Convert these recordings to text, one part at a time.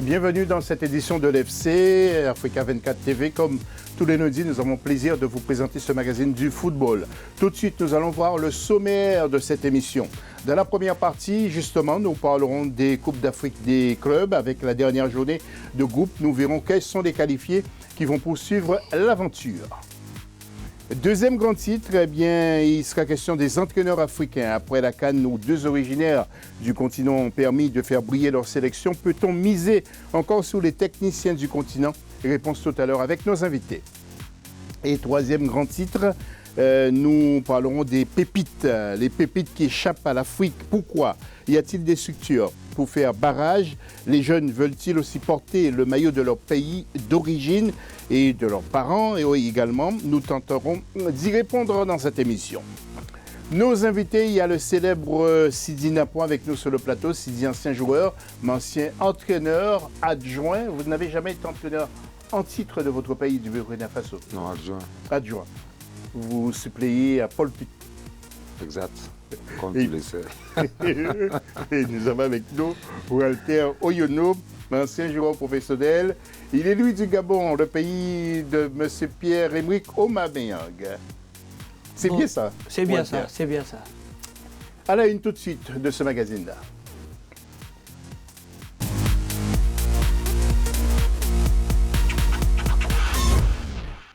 Bienvenue dans cette édition de l'FC, Africa 24 TV. Comme tous les lundis, nous avons le plaisir de vous présenter ce magazine du football. Tout de suite, nous allons voir le sommaire de cette émission. Dans la première partie, justement, nous parlerons des Coupes d'Afrique des clubs. Avec la dernière journée de groupe, nous verrons quels sont les qualifiés qui vont poursuivre l'aventure. Deuxième grand titre, eh bien, il sera question des entraîneurs africains. Après la CAN, nos deux originaires du continent ont permis de faire briller leur sélection. Peut-on miser encore sur les techniciens du continent? Réponse tout à l'heure avec nos invités. Et troisième grand titre, nous parlerons des pépites, les pépites qui échappent à l'Afrique. Pourquoi? Y a-t-il des structures pour faire barrage? Les jeunes veulent-ils aussi porter le maillot de leur pays d'origine et de leurs parents? Et oui, également, nous tenterons d'y répondre dans cette émission. Nos invités, il y a le célèbre Sidi Napon avec nous sur le plateau. Sidi, ancien joueur, mais ancien entraîneur adjoint. Vous n'avez jamais été entraîneur en titre de votre pays, du Burkina Faso? Non, adjoint. Adjoint. Vous suppléez à Paul Put. Exact, comme tu le sais. Et nous avons avec nous Walter Oyono, ancien joueur professionnel. Il est lui du Gabon, le pays de M. Pierre-Emerick Aubameyang. C'est bien ça? C'est bien Walter. ça, c'est bien ça. À la une tout de suite de ce magazine-là.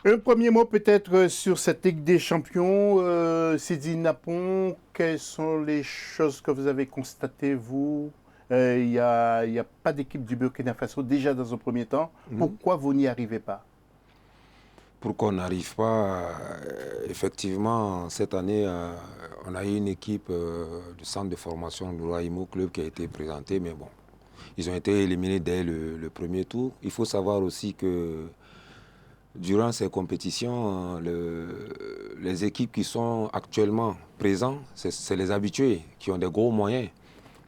Un premier mot peut-être sur cette Ligue des Champions. Sidi Napon, quelles sont les choses que vous avez constatées, vous? Il n'y a pas d'équipe du Burkina Faso déjà dans un premier temps. Pourquoi vous n'y arrivez pas? Pourquoi on n'arrive pas? Effectivement, cette année, on a eu une équipe du centre de formation de l'Oaimo Club qui a été présentée, mais bon, ils ont été éliminés dès le premier tour. Il faut savoir aussi que durant ces compétitions, les équipes qui sont actuellement présentes, c'est les habitués qui ont des gros moyens.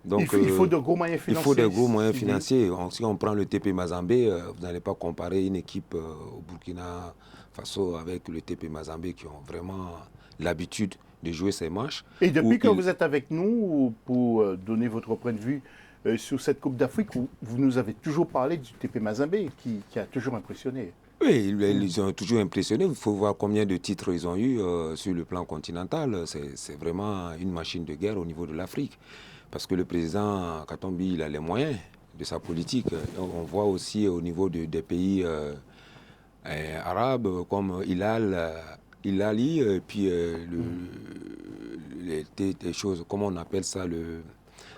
Donc, il faut de gros moyens financiers. Il faut des gros moyens financiers. Si on prend le TP Mazembe, vous n'allez pas comparer une équipe au Burkina Faso avec le TP Mazembe qui ont vraiment l'habitude de jouer ces matchs. Et depuis que vous êtes avec nous, pour donner votre point de vue sur cette Coupe d'Afrique, vous nous avez toujours parlé du TP Mazembe qui a toujours impressionné. Oui, ils ont toujours impressionné. Il faut voir combien de titres ils ont eu sur le plan continental. C'est vraiment une machine de guerre au niveau de l'Afrique. Parce que le président Katumbi, il a les moyens de sa politique. On voit aussi au niveau des pays arabes comme Hilali, et puis les choses, comment on appelle ça, le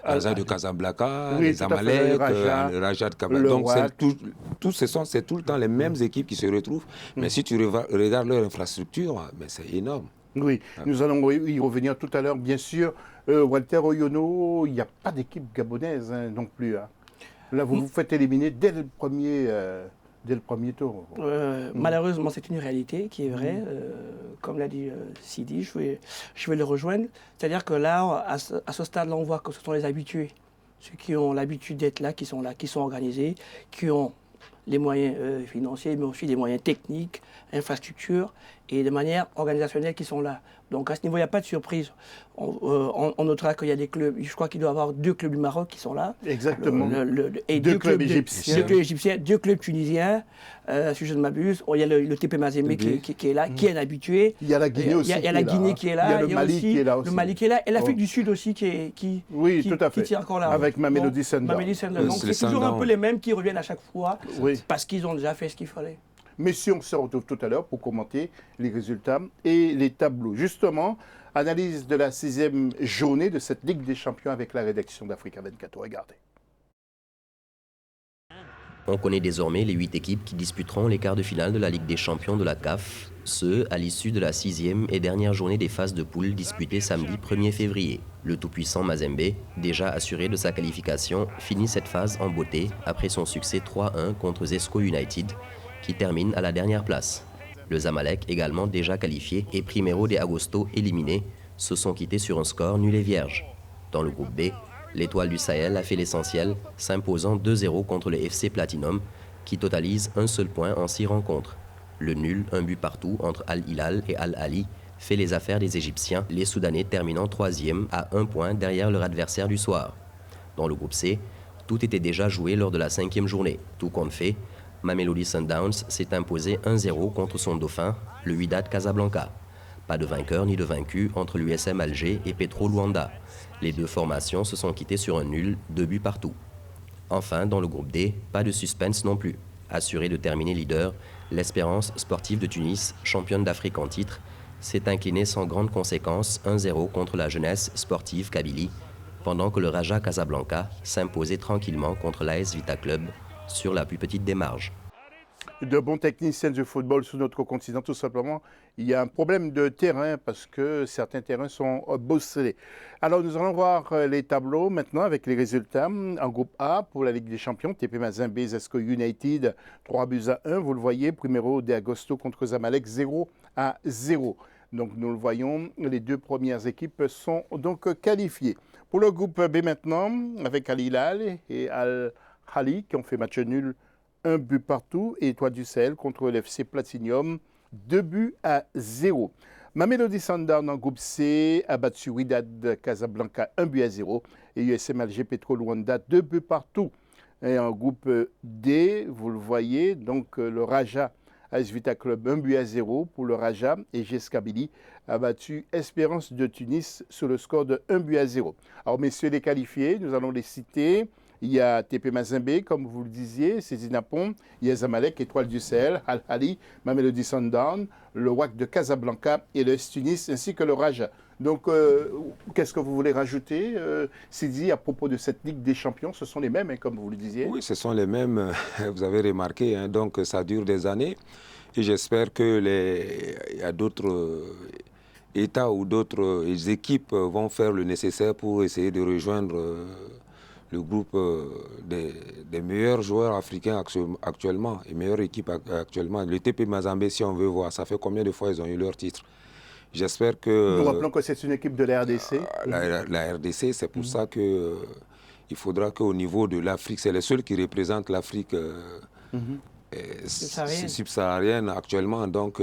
Raja de Casablanca, oui, les Amalek, le Raja de Casablanca. Donc c'est tout le temps les mêmes équipes qui se retrouvent. Mais si tu regardes leur infrastructure, c'est énorme. Oui, nous allons y revenir tout à l'heure, bien sûr. Walter Oyono, il n'y a pas d'équipe gabonaise non plus. Hein. Là, vous vous faites éliminer dès le premier tour. Malheureusement, c'est une réalité qui est vraie. Comme l'a dit Sidi, je vais le rejoindre. C'est-à-dire que là, à ce stade-là, on voit que ce sont les habitués, ceux qui ont l'habitude d'être là, qui sont organisés, qui ont les moyens financiers, mais aussi les moyens techniques, infrastructures et de manière organisationnelle qui sont là. Donc à ce niveau, il n'y a pas de surprise. On notera qu'il y a des clubs, je crois qu'il doit y avoir 2 clubs du Maroc qui sont là. Exactement. Et 2 clubs égyptiens. 2 clubs égyptiens, 2 clubs tunisiens, si je ne m'abuse. Il y a le TP Mazembe qui est là, qui est un habitué. Il y a la Guinée aussi. Il y a la Guinée qui est là. Il y a le Mali qui est là aussi. Le Mali qui est là. Et l'Afrique du Sud aussi qui tout à fait. tient encore là. Avec Mamelodi Sundowns. Donc c'est toujours un peu les mêmes qui reviennent à chaque fois parce qu'ils ont déjà fait ce qu'il fallait. Mais si on se retrouve tout à l'heure pour commenter les résultats et les tableaux. Justement, analyse de la 6e journée de cette Ligue des Champions avec la rédaction d'Africa 24. Regardez. On connaît désormais les 8 équipes qui disputeront les quarts de finale de la Ligue des Champions de la CAF, ce à l'issue de la 6e et dernière journée des phases de poule disputée samedi 1er février. Le tout-puissant Mazembe, déjà assuré de sa qualification, finit cette phase en beauté après son succès 3-1 contre Zesco United, qui termine à la dernière place. Le Zamalek, également déjà qualifié, et Primero de Agosto éliminé, se sont quittés sur un score nul et vierge. Dans le groupe B, l'Étoile du Sahel a fait l'essentiel, s'imposant 2-0 contre le FC Platinum, qui totalise un seul point en 6 rencontres. Le nul, un but partout entre Al-Hilal et Al-Ali, fait les affaires des Égyptiens, les Soudanais terminant 3e à 1 point derrière leur adversaire du soir. Dans le groupe C, Tout était déjà joué lors de la 5e journée. Tout compte fait, Mamelodi Sundowns s'est imposé 1-0 contre son dauphin, le Wydad Casablanca. Pas de vainqueur ni de vaincu entre l'USM Alger et Petro Luanda. Les deux formations se sont quittées sur un nul, 2 buts partout. Enfin, dans le groupe D, pas de suspense non plus. Assuré de terminer leader, l'Espérance sportive de Tunis, championne d'Afrique en titre, s'est inclinée sans grande conséquence 1-0 contre la jeunesse sportive Kabylie, pendant que le Raja Casablanca s'imposait tranquillement contre l'AS Vita Club sur la plus petite des marges. De bons techniciens du football sur notre continent, tout simplement. Il y a un problème de terrain parce que certains terrains sont bosselés. Alors, nous allons voir les tableaux maintenant avec les résultats. En groupe A, pour la Ligue des Champions, TP Mazembe, Zesco United, 3-1. Vous le voyez, Primero de Agosto contre Zamalek, 0-0. Donc, nous le voyons, les deux premières équipes sont donc qualifiées. Pour le groupe B maintenant, avec Al Hilal et Al Ahly qui ont fait match nul, 1 but partout, et Étoile du Sahel contre l'FC Platinium, 2-0. Mamelodi Sundowns en groupe C a battu Wydad Casablanca 1-0 et USM Alger Petro Luanda 2 buts partout. Et en groupe D, vous le voyez, donc le Raja AS Vita Club 1-0 pour le Raja et GS Kabylie a battu Espérance de Tunis sur le score de 1-0. Alors messieurs les qualifiés, nous allons les citer. Il y a TP Mazembe, comme vous le disiez, Sidi Napon, il y a Zamalek, Étoile du Sahel, Al Ahly, Mamelodi Sundowns, le WAC de Casablanca et le Tunis, ainsi que le Raja. Donc, qu'est-ce que vous voulez rajouter, Sidi, à propos de cette Ligue des Champions? Ce sont les mêmes, hein, comme vous le disiez. Oui, ce sont les mêmes, vous avez remarqué, hein, donc ça dure des années. Et j'espère qu'il y a d'autres États ou d'autres équipes vont faire le nécessaire pour essayer de rejoindre le groupe des meilleurs joueurs africains actuellement, les meilleures équipes actuellement. Le TP Mazembe, si on veut voir, ça fait combien de fois ils ont eu leur titre? J'espère que... Nous rappelons que c'est une équipe de la RDC. La RDC, c'est pour ça que il faudra qu'au niveau de l'Afrique, c'est les seuls qui représentent l'Afrique subsaharienne actuellement, donc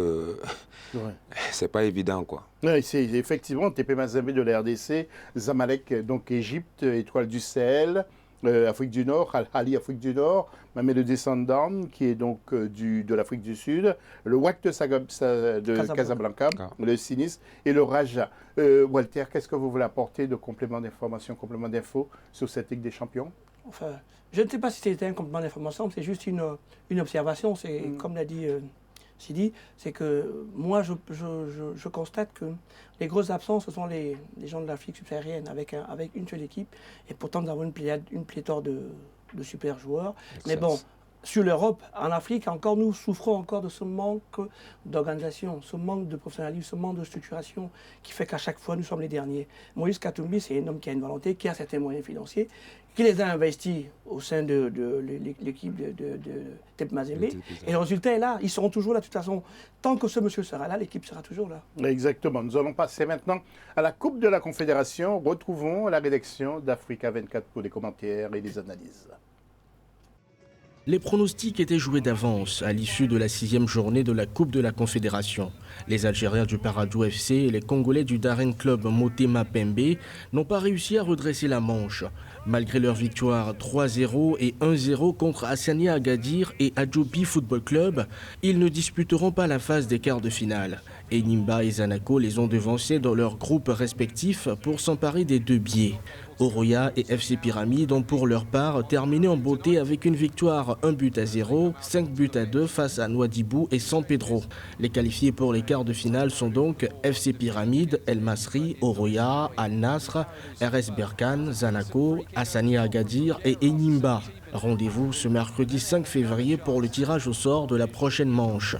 c'est pas évident, quoi. Oui, c'est effectivement TP Mazembe de la RDC, Zamalek, donc Égypte, Étoile du Sahel, Afrique du Nord, Al Ahly, Afrique du Nord, Mamelodi Sundowns, qui est donc de l'Afrique du Sud, le WAC de Casablanca, le Sinis et le Raja. Walter, qu'est-ce que vous voulez apporter de complément d'information, complément d'info sur cette Ligue des Champions? Enfin, je ne sais pas si c'était un complément d'information, c'est juste une observation. C'est comme l'a dit Sidi, c'est que moi je constate que les grosses absences, ce sont les gens de l'Afrique subsaharienne avec une seule équipe. Et pourtant, nous avons une pléthore de super joueurs. Mais bon, sur l'Europe, en Afrique, encore nous souffrons encore de ce manque d'organisation, ce manque de professionnalisme, ce manque de structuration qui fait qu'à chaque fois nous sommes les derniers. Moïse Katumbi, c'est un homme qui a une volonté, qui a certains moyens financiers, qui les a investis au sein de l'équipe de TP Mazembe. Et le résultat est là, ils seront toujours là de toute façon. Tant que ce monsieur sera là, l'équipe sera toujours là. Exactement. Nous allons passer maintenant à la Coupe de la Confédération. Retrouvons la rédaction d'Africa 24 pour les commentaires et les analyses. Les pronostics étaient joués d'avance à l'issue de la 6e journée de la Coupe de la Confédération. Les Algériens du Paradou FC et les Congolais du Darren Club Motema Pembe n'ont pas réussi à redresser la manche. Malgré leur victoire 3-0 et 1-0 contre Hassania Agadir et Adjopi Football Club, ils ne disputeront pas la phase des quarts de finale. Enyimba et Zanaco les ont devancés dans leurs groupes respectifs pour s'emparer des 2 billets. Oroya et FC Pyramide ont pour leur part terminé en beauté avec une victoire 1-0, 5-2 face à Nouadhibou et San Pedro. Les qualifiés pour les quarts de finale sont donc FC Pyramide, El Masri, Oroya, Al Nasr, RS Berkane, Zanaco, Hassania Agadir et Enyimba. Rendez-vous ce mercredi 5 février pour le tirage au sort de la prochaine manche.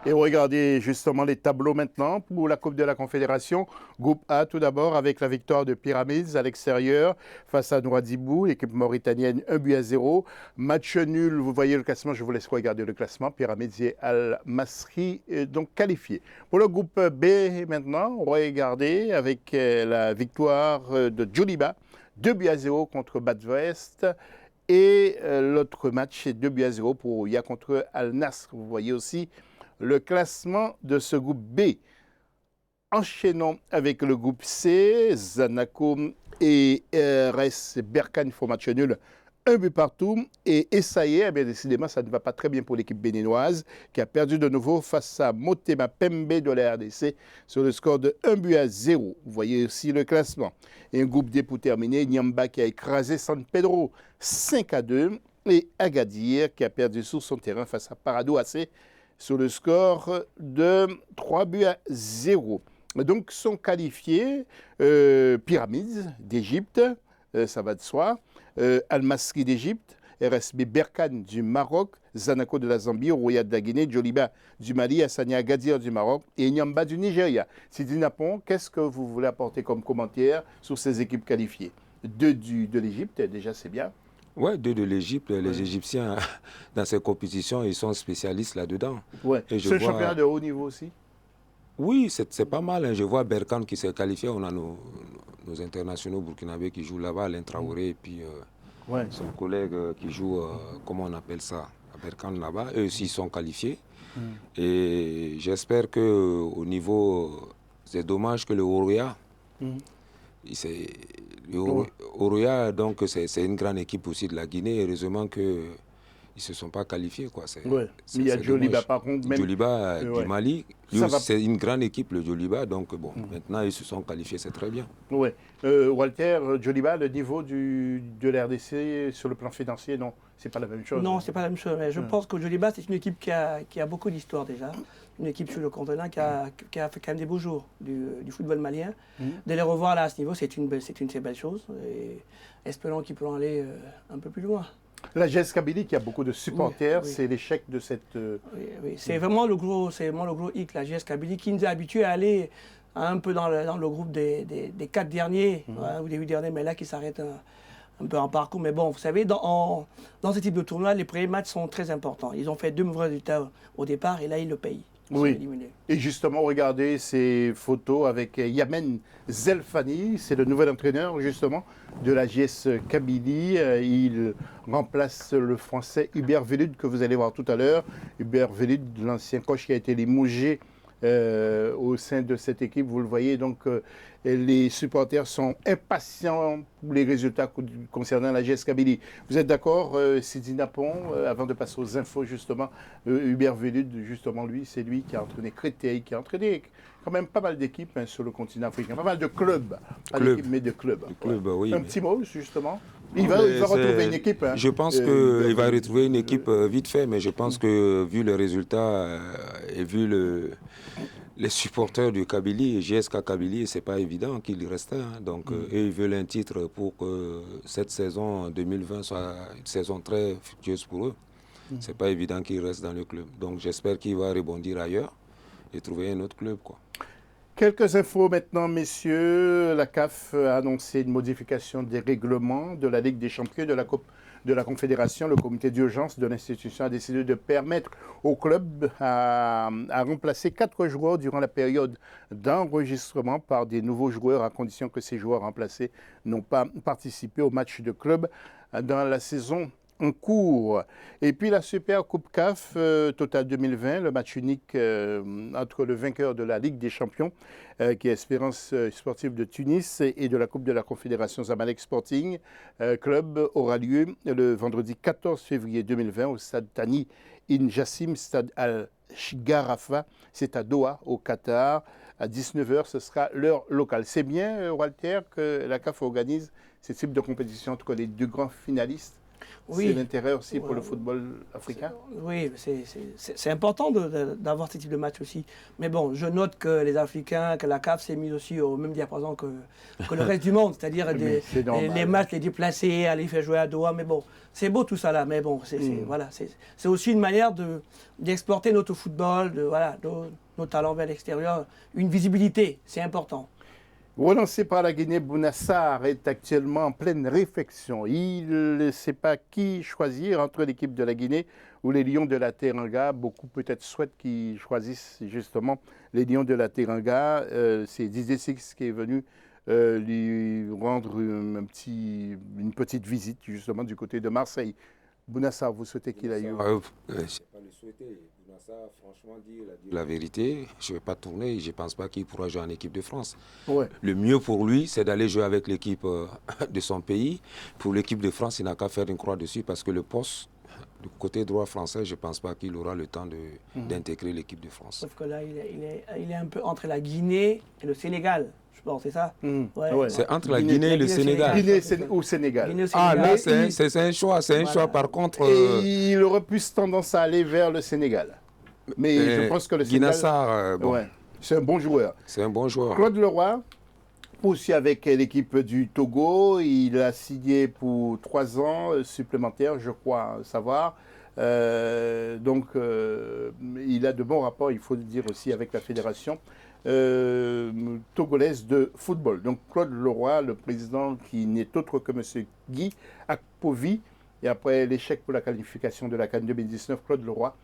Et regardez justement les tableaux maintenant pour la Coupe de la Confédération. Groupe A tout d'abord avec la victoire de Pyramids à l'extérieur face à Nouadhibou, l'équipe mauritanienne 1-0. Match nul, vous voyez le classement, je vous laisse regarder le classement. Pyramids et Al Masri donc qualifiés. Pour le groupe B maintenant, regardez avec la victoire de Djoliba, 2-0 contre Bad-West. Et l'autre match c'est 2-0 pour Ouya contre Al Nasr. Vous voyez aussi le classement de ce groupe B. Enchaînons avec le groupe C, Zanaco et RS Berkane font match nul, un but partout. Et Essaye, eh bien décidément, ça ne va pas très bien pour l'équipe béninoise qui a perdu de nouveau face à Motema Pembe de la RDC sur le score de 1-0. Vous voyez aussi le classement. Et un groupe D pour terminer, Niamba qui a écrasé San Pedro 5-2 et Agadir qui a perdu sur son terrain face à Parado AC sur le score de 3-0. Donc sont qualifiés Pyramides d'Égypte, ça va de soi, Al-Masri d'Égypte, RSB Berkane du Maroc, Zanaco de la Zambie, Roya de la Guinée, Djoliba du Mali, Hassania Agadir du Maroc et Nyamba du Nigeria. Sidi Napon, qu'est-ce que vous voulez apporter comme commentaire sur ces équipes qualifiées? Deux de l'Égypte, déjà c'est bien. Ouais, deux de l'Égypte. Les Égyptiens, dans ces compétitions, ils sont spécialistes là-dedans. Ouais. C'est un championnat de haut niveau aussi? Oui, c'est pas mal. Hein. Je vois Berkane qui s'est qualifié. On a nos internationaux burkinabés qui jouent là-bas, Alain Traoré, et puis son collègue qui joue, comment on appelle ça, à Berkane là-bas. Eux aussi sont qualifiés. Et j'espère qu'au niveau, c'est dommage que le Oroya, Oroya, donc c'est une grande équipe aussi de la Guinée. Heureusement qu'ils ne se sont pas qualifiés. Quoi. Il y a Djoliba par contre. Même... Djoliba du Mali, c'est une grande équipe le Djoliba. Donc bon, maintenant ils se sont qualifiés, c'est très bien. Ouais. Walter, Djoliba, le niveau de l'RDC sur le plan financier, non, c'est pas la même chose. Non, c'est pas la même chose. Mais je pense que Djoliba, c'est une équipe qui a beaucoup d'histoire déjà. Une équipe sur le continent qui a fait quand même des beaux jours du football malien. De les revoir là à ce niveau, c'est une très belle chose. Et espérons qu'ils pourront aller un peu plus loin. La GS Kabylie qui a beaucoup de supporters, c'est l'échec de cette... Oui. C'est vraiment le gros hic, la GS Kabylie, qui nous a habitués à aller un peu dans le groupe des 4 derniers, ou des 8 derniers, mais là qui s'arrête un peu en parcours. Mais bon, vous savez, dans ce type de tournoi, les premiers matchs sont très importants. Ils ont fait 2 mauvais résultats au départ et là, ils le payent. Oui, et justement, regardez ces photos avec Yamen Zelfani, c'est le nouvel entraîneur justement de la JS Kabylie. Il remplace le français Hubert Velud que vous allez voir tout à l'heure. Hubert Velud, l'ancien coach qui a été limogé au sein de cette équipe, vous le voyez, donc les supporters sont impatients pour les résultats concernant la GS Kabylie. Vous êtes d'accord, Sidi Napon, avant de passer aux infos justement, Hubert Velud, justement lui, c'est lui qui a entraîné Créteil, qui a entraîné quand même pas mal d'équipes sur le continent africain, pas mal de clubs, pas d'équipes mais de clubs. Oui, un petit mot justement. Il va retrouver une équipe. Hein. Je pense qu'il va retrouver une équipe vite fait, mais je pense que vu le résultat et vu les supporters du Kabylie, GSK Kabylie, c'est pas évident qu'il y reste. Hein. Donc, eux, ils veulent un titre pour que cette saison 2020 soit une saison très fructueuse pour eux. C'est pas évident qu'il reste dans le club. Donc, j'espère qu'il va rebondir ailleurs et trouver un autre club, quoi. Quelques infos maintenant, messieurs. La CAF a annoncé une modification des règlements de la Ligue des champions de la Coupe de la Confédération. Le comité d'urgence de l'institution a décidé de permettre au club à remplacer 4 joueurs durant la période d'enregistrement par des nouveaux joueurs, à condition que ces joueurs remplacés n'ont pas participé au match de club dans la saison en cours. Et puis la Super Coupe CAF Total 2020, le match unique entre le vainqueur de la Ligue des Champions, qui est Espérance Sportive de Tunis, et de la Coupe de la Confédération Zamalek Sporting Club, aura lieu le vendredi 14 février 2020 au stade Thani In Jassim, stade Al-Gharafa, c'est à Doha, au Qatar. À 19h, ce sera l'heure locale. C'est bien, Walter, que la CAF organise ce type de compétition entre les 2 grands finalistes. Oui. C'est l'intérêt aussi pour le football africain. Oui, c'est important d'avoir ce type de match aussi. Mais bon, je note que les Africains, que la CAF s'est mise aussi au même diapason que le reste du monde, c'est-à-dire les matchs, les déplacer, aller faire jouer à Doha. Mais bon, c'est beau tout ça là. Mais bon, c'est aussi une manière d'exporter notre football, nos talents vers l'extérieur, une visibilité, c'est important. Relancé par la Guinée, Bounassar est actuellement en pleine réflexion. Il ne sait pas qui choisir entre l'équipe de la Guinée ou les Lions de la Teranga. Beaucoup peut-être souhaitent qu'ils choisissent justement les Lions de la Teranga. C'est Didier Six qui est venu lui rendre une petite visite justement du côté de Marseille. Bounassa, vous souhaitez qu'il aille où? Je ne vais pas le souhaiter. Bounassa, franchement, dire la vérité, je ne vais pas tourner. Je ne pense pas qu'il pourra jouer en équipe de France. Ouais. Le mieux pour lui, c'est d'aller jouer avec l'équipe de son pays. Pour l'équipe de France, il n'a qu'à faire une croix dessus parce que le poste, du côté droit français, je ne pense pas qu'il aura le temps d'intégrer l'équipe de France. Sauf que là, il est un peu entre la Guinée et le Sénégal. Je pense, c'est ça? Ouais. C'est entre la Guinée et le Sénégal. Guinée ou Sénégal. Guinée, Ah, Sénégal. là, c'est un choix. C'est un choix, par contre. Et il aurait plus tendance à aller vers le Sénégal. Mais je pense que le Sénégal... Guinassar, bon, ouais, c'est un bon joueur. c'est un bon joueur. Claude Leroy, aussi avec l'équipe du Togo, il a signé pour 3 ans supplémentaires, je crois savoir. Donc, il a de bons rapports, il faut le dire aussi, avec la fédération togolaise de football. Donc, Claude Leroy, le président qui n'est autre que M. Guy Akpovi, et après l'échec pour la qualification de la CAN 2019, Claude Leroy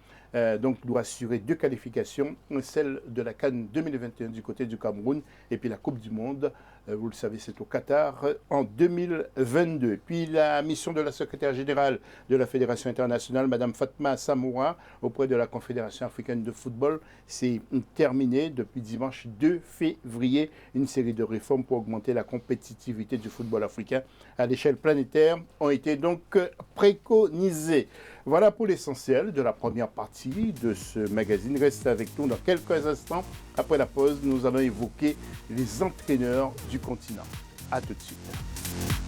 donc doit assurer 2 qualifications, celle de la CAN 2021 du côté du Cameroun et puis la Coupe du Monde, vous le savez, c'est au Qatar en 2022. Et puis la mission de la secrétaire générale de la Fédération internationale, Mme Fatma Samoura, auprès de la Confédération africaine de football, c'est terminé depuis dimanche 2 février. Une série de réformes pour augmenter la compétitivité du football africain à l'échelle planétaire ont été donc préconisées. Voilà pour l'essentiel de la première partie de ce magazine. Restez avec nous dans quelques instants. Après la pause, nous allons évoquer les entraîneurs du continent. A tout de suite.